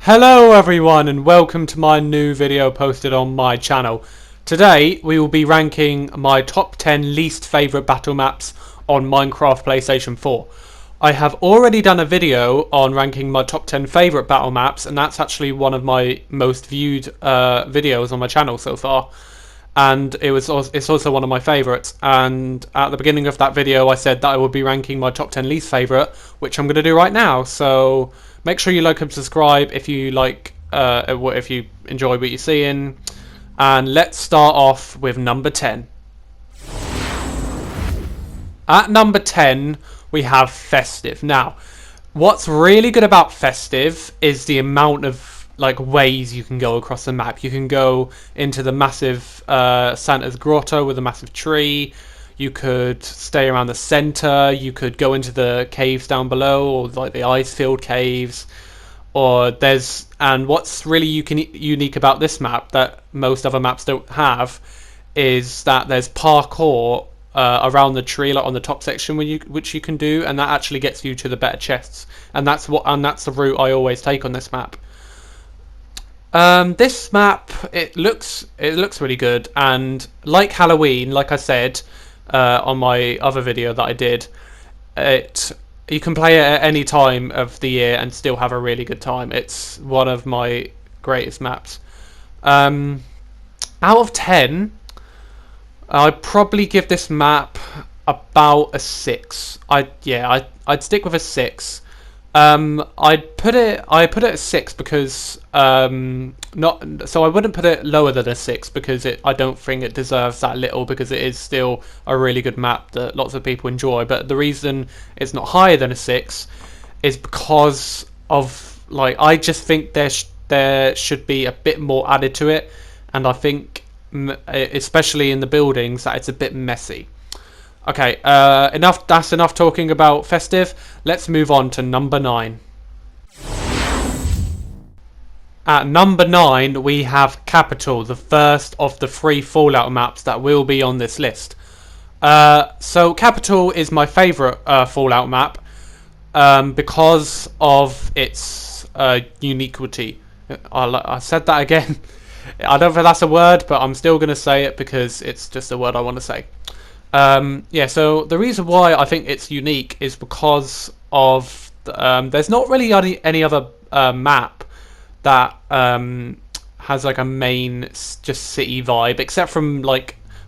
Hello everyone and welcome to my new video posted on my channel. Today we will be ranking my top 10 least favourite battle maps on Minecraft PlayStation 4. I have already done a video on ranking my top 10 favourite battle maps, and that's actually one of my most viewed videos on my channel so far. And it's also one of my favourites, and at the beginning of that video I said that I would be ranking my top 10 least favourite, which I'm going to do right now. So make sure you like and subscribe if you if you enjoy what you're seeing. And let's start off with number 10. At number 10 we have Festive. Now, what's really good about Festive is the amount of ways you can go across the map. You can go into the massive Santa's grotto with a massive tree. You could stay around the center. You could go into the caves down below, or like the ice-filled caves. And what's really unique about this map that most other maps don't have is that there's parkour around the tree, like on the top section, which you can do, and that actually gets you to the better chests. And that's the route I always take on this map. This map, it looks really good, and like Halloween, like I said on my other video that I did, you can play it at any time of the year and still have a really good time. It's one of my greatest maps. Out of 10, I'd probably give this map about a 6. I'd stick with a 6. I put it at 6 because I wouldn't put it lower than a 6 because I don't think it deserves that little, because it is still a really good map that lots of people enjoy. But the reason it's not higher than a 6 is because of I just think there should be a bit more added to it, and I think especially in the buildings that it's a bit messy. Okay, that's enough talking about Festive. Let's move on to number 9. At number 9 we have Capital, the first of the 3 Fallout maps that will be on this list. So Capital is my favourite Fallout map because of its uniquity. I said that again. I don't think that's a word, but I'm still going to say it because it's just a word I want to say. So the reason why I think it's unique is because of there's not really any other map that has a main just city vibe, except from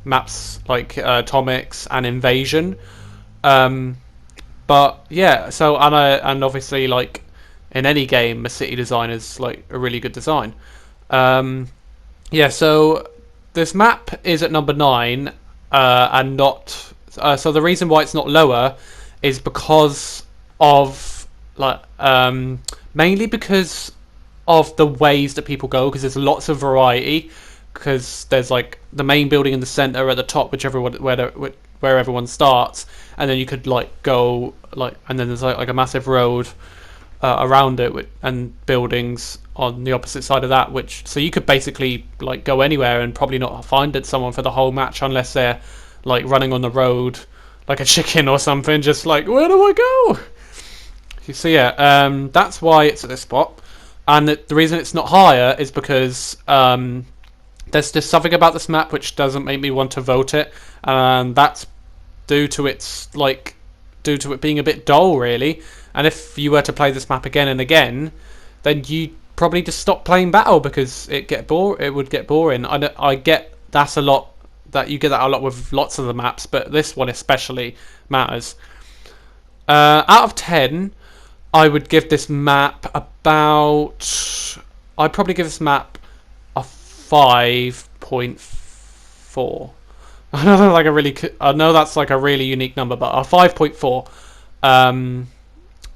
maps like Atomics and Invasion. But yeah, so and obviously in any game, a city design is a really good design. So this map is at number 9. And not so the reason why it's not lower is because of mainly because of the ways that people go, because there's lots of variety, because there's the main building in the center at the top, where everyone starts, and then you could go and then there's a massive road around it and buildings on the opposite side of that, so you could basically go anywhere and probably not find someone for the whole match unless they're running on the road like a chicken or something, just where do I go? So yeah, that's why it's at this spot. And the reason it's not higher is because there's just something about this map which doesn't make me want to vote it, and that's due to it being a bit dull, really. And if you were to play this map again and again, then you probably just stop playing Battle because it would get boring. I get that a lot with lots of the maps, but this one especially matters. Out of 10, I would give this map I'd probably give this map a 5.4. I know that's a really unique number, but a 5.4.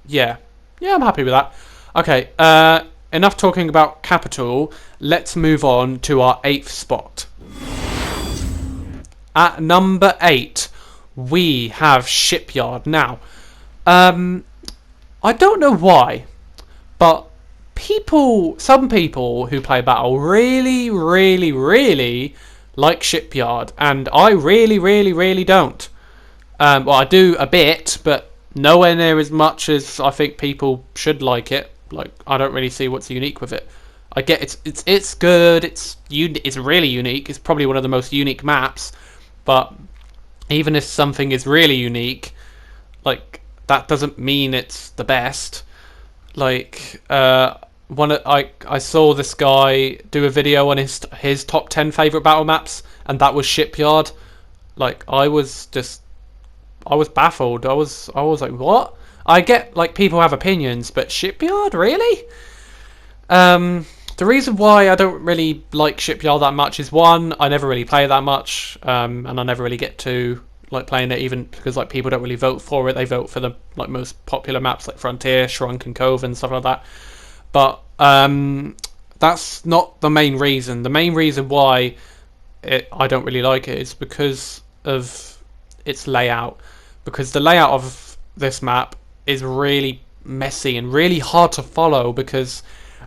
Yeah, I'm happy with that. Okay, enough talking about Capital. Let's move on to our 8th spot. At number 8, we have Shipyard. Now, I don't know why, but some people who play Battle really, really, really like Shipyard, and I really, really, really don't. I do a bit, but nowhere near as much as I think people should like it. like I don't really see what's unique with it. I get it's good. It's really unique. It's probably one of the most unique maps. But even if something is really unique, like that doesn't mean it's the best. Like I saw this guy do a video on his top 10 favorite battle maps, and that was Shipyard. Like I was baffled. I was like, what? I get like people have opinions, but Shipyard, really? The reason why I don't really like Shipyard that much is, one, I never really play it that much, and I never really get to like playing it, even because like people don't really vote for it. They vote for the like most popular maps like Frontier, Shrunk, and Cove and stuff like that. But that's not the main reason. The main reason why I don't really like it is because of its layout. Because the layout of this map is really messy and really hard to follow, because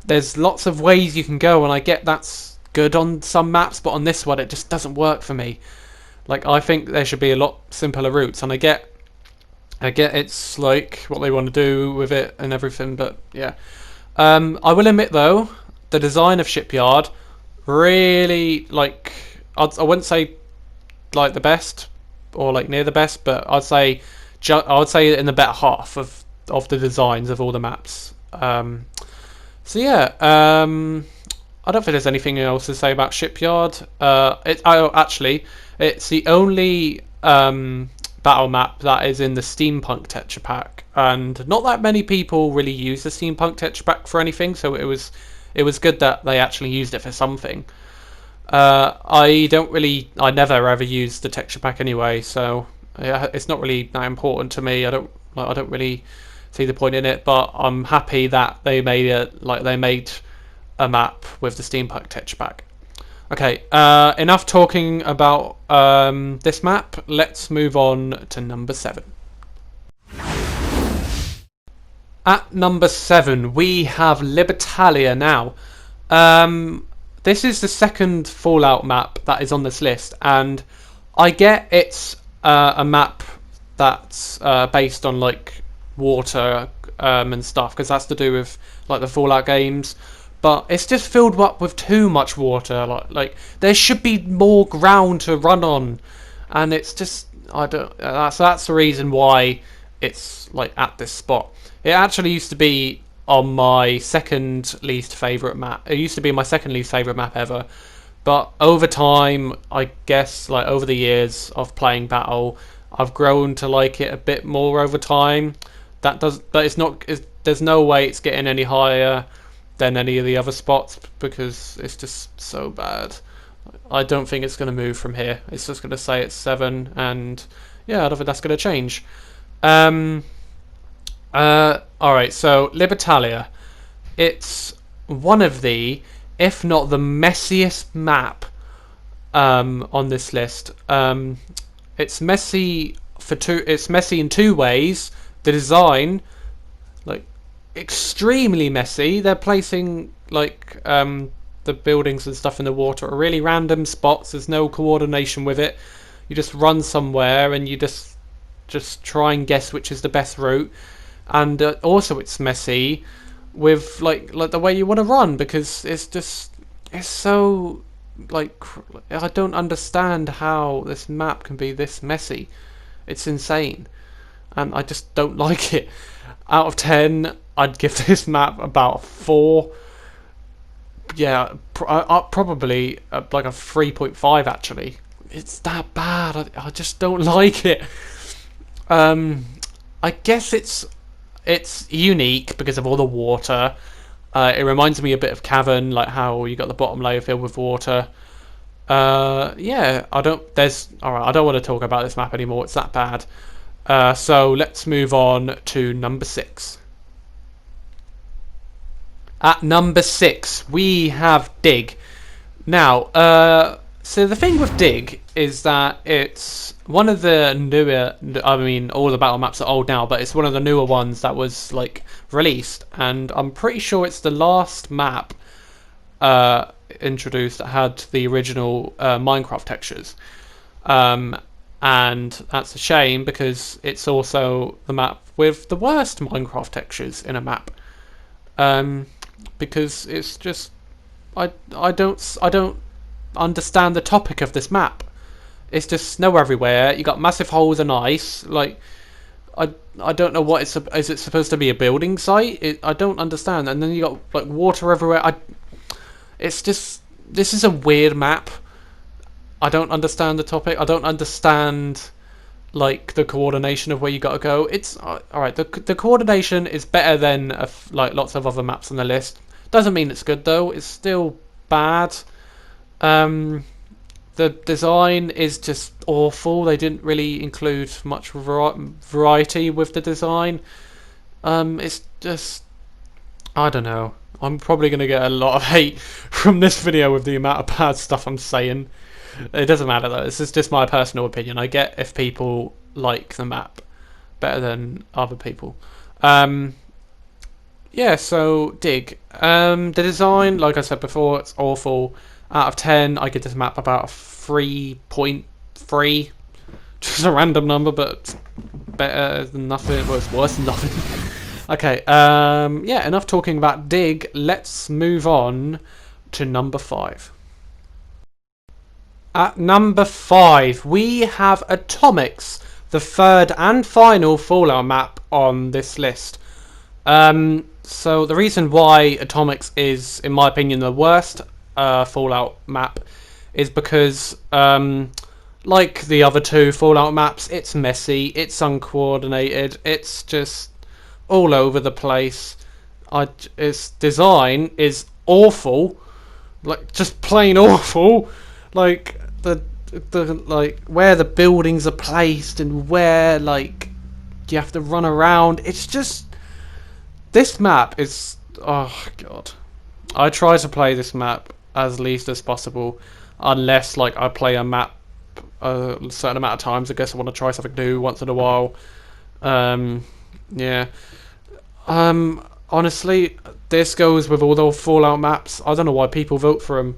there's lots of ways you can go, and I get that's good on some maps, but on this one it just doesn't work for me. Like I think there should be a lot simpler routes, and I get it's like what they want to do with it and everything, but yeah. I will admit though, the design of Shipyard really, like, I wouldn't say like the best or like near the best, but I'd say in the better half of the designs of all the maps. So yeah, I don't think there's anything else to say about Shipyard. It's the only battle map that is in the Steampunk Tetra Pack, and not that many people really use the Steampunk Tetra Pack for anything. So it was good that they actually used it for something. I never ever use the texture pack anyway, so yeah, it's not really that important to me. I don't really see the point in it, but I'm happy that they made a map with the Steampunk texture pack. Okay, enough talking about this map. Let's move on to number 7. At number 7, we have Liberatora now. This is the second Fallout map that is on this list, and I get it's a map that's based on like water and stuff, because that's to do with like the Fallout games, but it's just filled up with too much water. Like there should be more ground to run on, and it's just that's the reason why it's like at this spot. It actually used to be on my second least favourite map. It used to be my second least favourite map ever, but over time, I guess, like over the years of playing Battle, I've grown to like it a bit more over time. But there's no way it's getting any higher than any of the other spots, because it's just so bad. I don't think it's going to move from here. It's just going to say it's 7, and yeah, I don't think that's going to change. Alright, so Liberatora. It's one of the, if not the messiest map on this list. It's messy it's messy in two ways. The design, like, extremely messy. They're placing like the buildings and stuff in the water at really random spots. There's no coordination with it. You just run somewhere and you just try and guess which is the best route. And also it's messy with like the way you want to run, because it's so like, I don't understand how this map can be this messy. It's insane, and I just don't like it. Out of 10, I'd give this map about 4. Yeah, probably like a 3.5 actually. It's that bad. I just don't like it. I guess it's unique because of all the water. It reminds me a bit of Cavern, like how you got the bottom layer filled with water. Yeah, I don't want to talk about this map anymore. It's that bad. So let's move on to number 6. At number 6, we have Dig. Now, so the thing with Dig is that it's one of the newer, I mean, all the battle maps are old now, but it's one of the newer ones that was like released, and I'm pretty sure it's the last map introduced that had the original Minecraft textures. And that's a shame, because it's also the map with the worst Minecraft textures in a map. because it's just I don't understand the topic of this map. It's just snow everywhere. You got massive holes and ice. Like I don't know what it's. Is it supposed to be a building site? I don't understand. And then you got like water everywhere. It's just, this is a weird map. I don't understand the topic. I don't understand like the coordination of where you gotta go. It's all right. The coordination is better than like lots of other maps on the list. Doesn't mean it's good though. It's still bad. The design is just awful. They didn't really include much variety with the design. It's just, I don't know. I'm probably going to get a lot of hate from this video with the amount of bad stuff I'm saying. It doesn't matter though. This is just my personal opinion. I get if people like the map better than other people. Yeah, so Dig. The design, like I said before, it's awful. Out of 10, I give this map about a 3.3. Just a random number, but better than nothing. Well, it's worse than nothing. Okay, yeah, enough talking about Dig. Let's move on to number 5. At number 5, we have Atomics, the third and final Fallout map on this list. So the reason why Atomics is, in my opinion, the worst Fallout map is because, like the other two Fallout maps, it's messy, it's uncoordinated, it's just all over the place. Its design is awful, like just plain awful. Like the like where the buildings are placed and where like you have to run around. It's just, this map is, oh god. I try to play this map as least as possible, unless like I play a map a certain amount of times. I guess I want to try something new once in a while. Yeah. Honestly, this goes with all the Fallout maps. I don't know why people vote for them.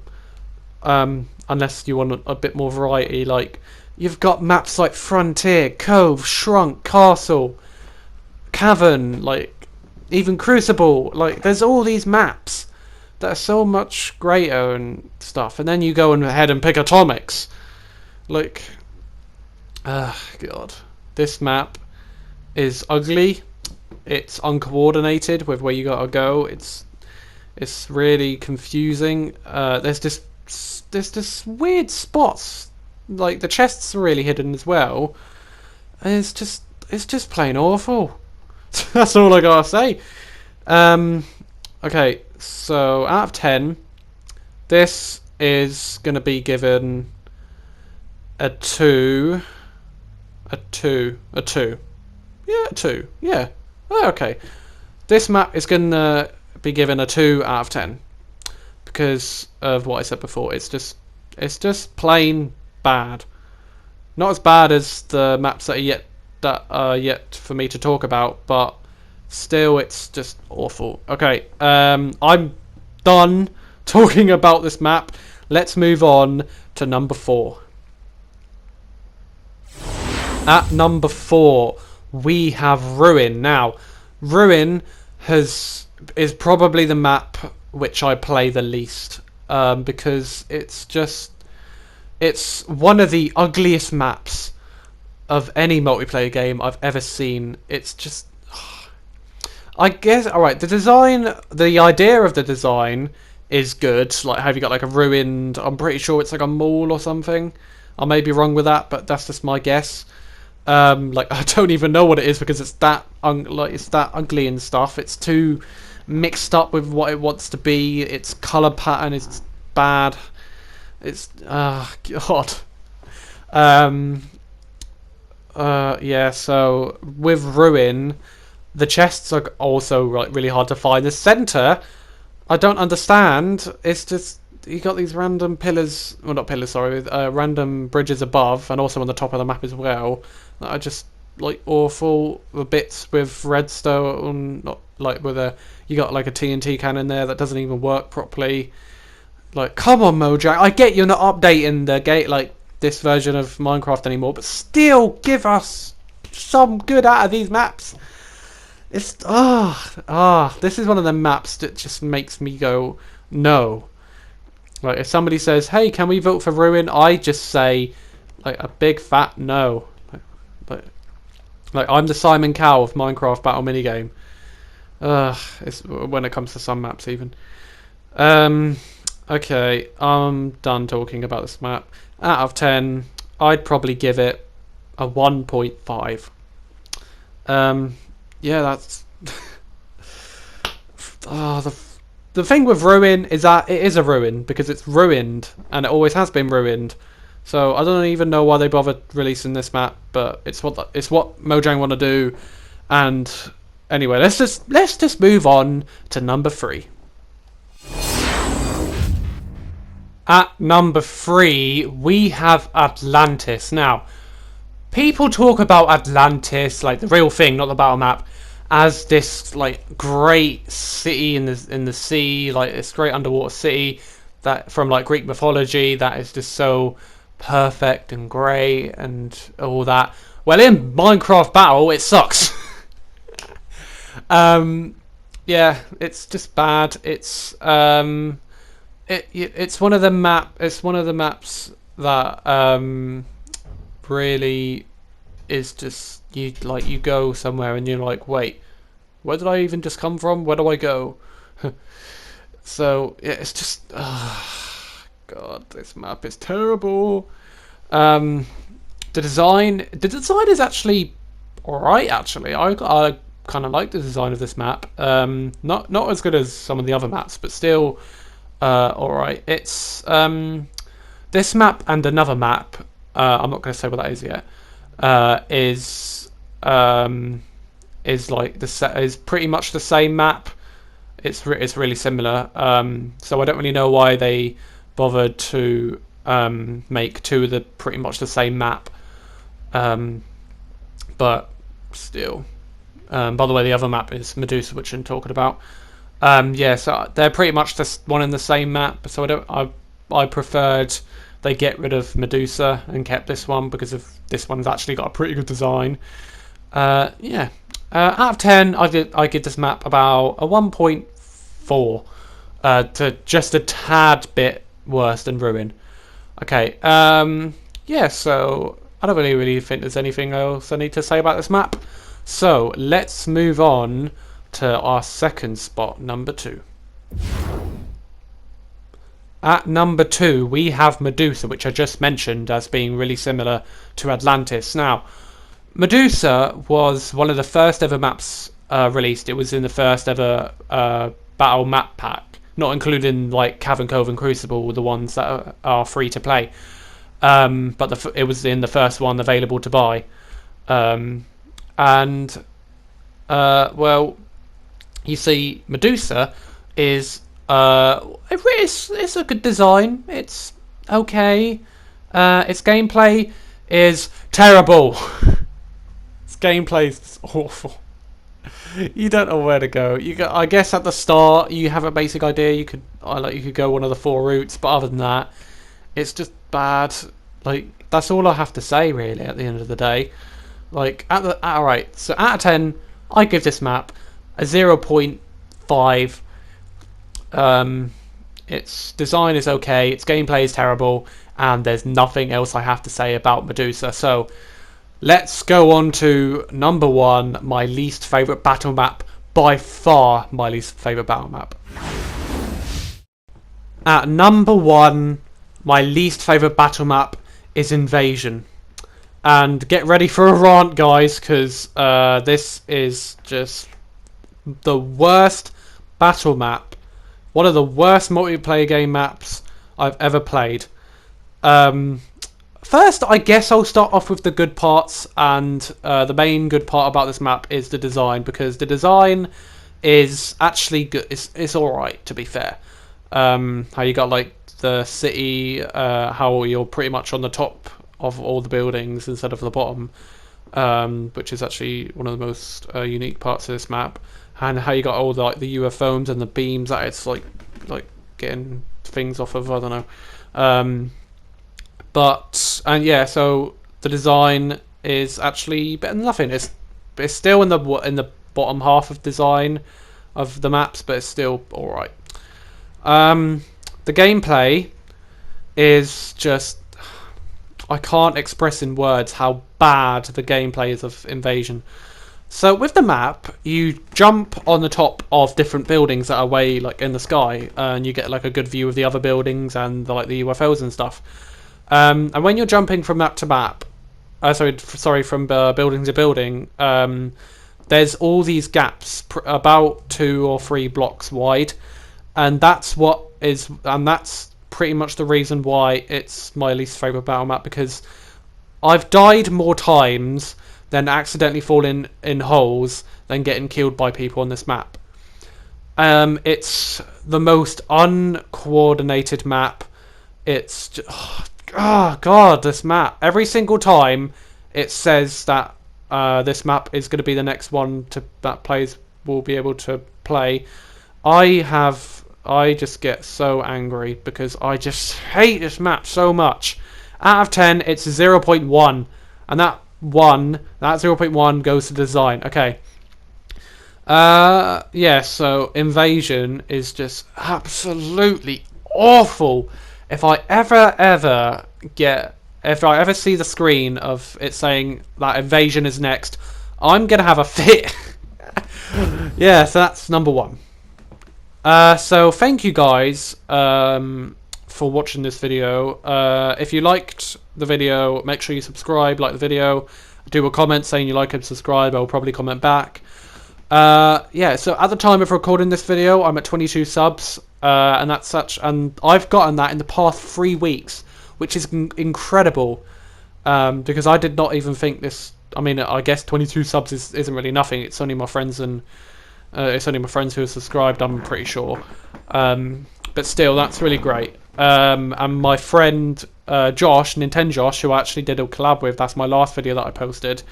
Unless you want a bit more variety. Like, you've got maps like Frontier, Cove, Shrunk, Castle, Cavern, like even Crucible. Like, there's all these maps that are so much greater and stuff, and then you go ahead and pick Atomics. Like, god, this map is ugly. It's uncoordinated with where you gotta go. It's really confusing. There's just weird spots. Like, the chests are really hidden as well. And it's just plain awful. That's all I gotta say. Okay, so out of 10, this is gonna be given a 2. Yeah, a 2. Yeah. Oh, okay. This map is gonna be given a 2 out of 10 because of what I said before. It's just plain bad. Not as bad as the maps that are yet for me to talk about, but still, it's just awful. Okay, I'm done talking about this map. Let's move on to number 4. At number 4, we have Ruin. Now, Ruin is probably the map which I play the least, because it's one of the ugliest maps of any multiplayer game I've ever seen. It's just, I guess, alright, the idea of the design is good. Like, have you got like a ruined, I'm pretty sure it's like a mall or something. I may be wrong with that, but that's just my guess. Like, I don't even know what it is because it's that ugly and stuff. It's too mixed up with what it wants to be. Its color pattern is bad. It's god. Yeah. So with Ruin, the chests are also like really hard to find. The center, I don't understand. It's just, you got these random pillars, well, not pillars, sorry, random bridges above, and also on the top of the map as well, that are just like awful. The bits with redstone, not like you got like a TNT cannon there that doesn't even work properly. Like, come on, Mojang. I get you're not updating the gate like this version of Minecraft anymore, but still give us some good out of these maps. It's this is one of the maps that just makes me go no. Like if somebody says, "Hey, can we vote for Ruin?" I just say like a big fat no. Like, like I'm the Simon Cowell of Minecraft Battle Minigame. It's when it comes to some maps even. Um, okay, I'm done talking about this map. Out of 10, I'd probably give it a 1.5. Um, yeah, that's. Oh, the thing with Ruin is that it is a ruin because it's ruined and it always has been ruined. So I don't even know why they bothered releasing this map, but it's what Mojang want to do. And anyway, let's just move on to number 3. At number 3, we have Atlantis. Now, people talk about Atlantis, like the real thing, not the battle map, as this like great city in the sea, like this great underwater city that from like Greek mythology that is just so perfect and great and all that. Well, in Minecraft Battle, it sucks. um, yeah, it's just bad. It's one of the maps that really is just you go somewhere and you're like, wait, where did I even just come from? Where do I go? So yeah, it's just God, this map is terrible. The design is actually alright. Actually, I kind of like the design of this map. Not as good as some of the other maps, but still alright. It's this map and another map. I'm not going to say what that is yet. Is like is pretty much the same map. It's really similar. So I don't really know why they bothered to make two of the pretty much the same map. But still. By the way, the other map is Medusa, which I'm talking about. Yeah, so they're pretty much just one in the same map. So I preferred they get rid of Medusa and kept this one because of this one's actually got a pretty good design. Yeah. Out of 10, I give this map about a 1.4 to just a tad bit worse than Ruin. Okay. Yeah. So I don't really think there's anything else I need to say about this map. So let's move on to our second spot, number 2. At number 2, we have Medusa, which I just mentioned as being really similar to Atlantis. Now, Medusa was one of the first ever maps released. It was in the first ever battle map pack, not including like Cavern Cove and Crucible, the ones that are free to play. But it was in the first one available to buy. Well, you see, Medusa is it's a good design. It's okay. Its gameplay is terrible. Its gameplay is awful. You don't know where to go. I guess at the start you have a basic idea. You could go one of the 4 routes, but other than that, it's just bad. Like that's all I have to say really. At the end of the day, like alright. So out of 10, I give this map a 0.5. Its design is okay, its gameplay is terrible, and there's nothing else I have to say about Medusa. So let's go on to number 1, my least favourite battle map, by far my least favourite battle map. At number 1, my least favourite battle map is Invasion. And get ready for a rant, guys, because this is just the worst battle map. One of the worst multiplayer game maps I've ever played. First, I guess I'll start off with the good parts, and the main good part about this map is the design, because the design is actually good. It's alright, to be fair. How you got like the city, how you're pretty much on the top of all the buildings instead of the bottom, which is actually one of the most unique parts of this map. And how you got all the UFOs and the beams that it's like getting things off of, I don't know. And yeah, so the design is actually better than nothing. It's still in the bottom half of design of the maps, but it's still alright. The gameplay is just... I can't express in words how bad the gameplay is of Invasion. So with the map, you jump on the top of different buildings that are way like in the sky, and you get like a good view of the other buildings and like the UFOs and stuff. And when you're jumping from map to map, from building to building, there's all these gaps about 2 or 3 blocks wide, and that's pretty much the reason why it's my least favourite battle map, because I've died more times than accidentally falling in holes than getting killed by people on this map. It's the most uncoordinated map. It's just, oh god, this map. Every single time it says that this map is going to be the next one that players will be able to play, I just get so angry because I just hate this map so much. Out of 10, it's 0.1, and that 0.1 goes to design. Okay. Yeah, so Invasion is just absolutely awful. If I ever see the screen of it saying that Invasion is next, I'm gonna have a fit. Yeah, so that's number 1. So thank you guys for watching this video. If you liked the video, make sure you subscribe, like the video, do a comment saying you like and subscribe. I'll probably comment back. Yeah, so at the time of recording this video, I'm at 22 subs, and I've gotten that in the past 3 weeks, which is incredible, because I did not even think this. I mean, I guess 22 subs isn't really nothing. It's only my friends who have subscribed, I'm pretty sure. But still, that's really great. And my friend Josh, Nintendo Josh, who I actually did a collab with, that's my last video that I posted.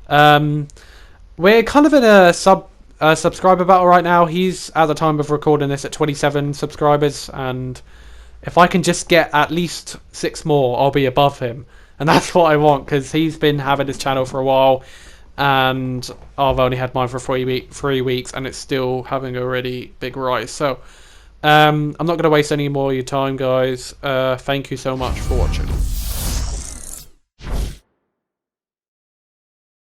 We're kind of in a subscriber battle right now. He's, at the time of recording this, at 27 subscribers, and if I can just get at least 6 more, I'll be above him. And that's what I want, because he's been having his channel for a while, and I've only had mine for 3 weeks, and it's still having a really big rise. So I'm not going to waste any more of your time, guys. Thank you so much for watching.